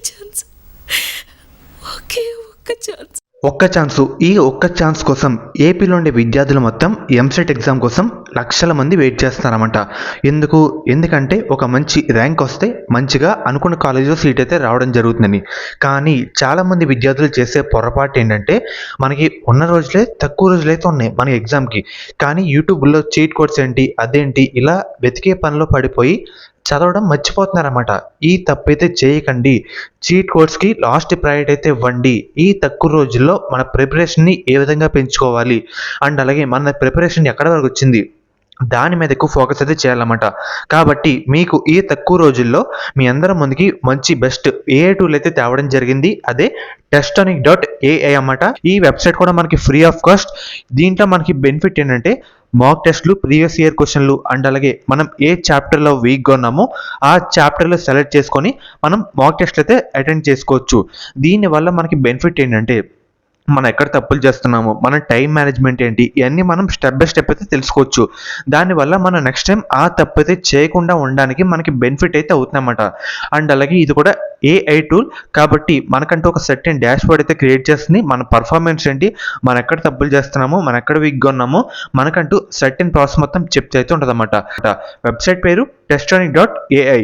Chance, ఒకే ఒక్క chance. ఈ ఒక్క ఛాన్స్ కోసం ఏపీలో ఉండే విద్యార్థులు మొత్తం ఎంసెట్ ఎగ్జామ్ కోసం లక్షల మంది వెయిట్ చేస్తున్నారన్నమాట. ఎందుకంటే ఒక మంచి ర్యాంక్ వస్తే మంచిగా అనుకున్న కాలేజీలో సీట్ అయితే రావడం జరుగుతుందని. కానీ చాలామంది విద్యార్థులు చేసే పొరపాటు ఏంటంటే, మనకి ఉన్న రోజులే తక్కువ రోజులైతే ఉన్నాయి మన ఎగ్జామ్కి, కానీ యూట్యూబ్లో చీట్ కోడ్స్ ఏంటి అదేంటి ఇలా వెతికే పనిలో పడిపోయి చదవడం మర్చిపోతున్నారన్నమాట. ఈ తప్పైతే చేయకండి. చీట్ కోడ్స్కి లాస్ట్ ప్రయారిటీ అయితే ఇవ్వండి. ఈ తక్కువ రోజుల్లో మన ప్రిపరేషన్ని ఏ విధంగా పెంచుకోవాలి అండ్ అలాగే మన ప్రిపరేషన్ ఎక్కడ వరకు వచ్చింది దాని మీద ఎక్కువ ఫోకస్ అయితే చేయాలన్నమాట. కాబట్టి మీకు ఈ తక్కువ రోజుల్లో మీ అందరం ముందుకి మంచి బెస్ట్ ఏఐ టూల్ అయితే తేవడం జరిగింది. అదే testonic.ai అన్నమాట. ఈ వెబ్సైట్ కూడా మనకి ఫ్రీ ఆఫ్ కాస్ట్. దీంట్లో మనకి బెనిఫిట్ ఏంటంటే మాక్ టెస్ట్లు, ప్రీవియస్ ఇయర్ క్వశ్చన్లు అండ్ అలాగే మనం ఏ చాప్టర్లో వీక్గా ఉన్నామో ఆ చాప్టర్లో సెలెక్ట్ చేసుకొని మనం మాక్ టెస్ట్లు అయితే అటెండ్ చేసుకోవచ్చు. దీనివల్ల మనకి బెనిఫిట్ ఏంటంటే, మనం ఎక్కడ తప్పులు చేస్తున్నాము, మన టైం మేనేజ్మెంట్ ఏంటి, ఇవన్నీ మనం స్టెప్ బై స్టెప్ అయితే తెలుసుకోవచ్చు. దానివల్ల మనం నెక్స్ట్ టైం ఆ తప్పు అయితే చేయకుండా ఉండడానికి మనకి బెనిఫిట్ అయితే అవుతుందన్నమాట. అండ్ అలాగే ఇది కూడా ఏఐ టూల్ కాబట్టి మనకంటూ ఒక సర్టెన్ డాష్ బోర్డ్ అయితే క్రియేట్ చేస్తుంది. మన పర్ఫార్మెన్స్ ఏంటి, మనం ఎక్కడ తప్పులు చేస్తున్నాము, మనం ఎక్కడ వీక్గా ఉన్నామో మనకంటూ సర్టెన్ ప్రాసెస్ మొత్తం చెప్తే అయితే ఉంటుంది అన్నమాట. వెబ్సైట్ పేరు testonic.ai.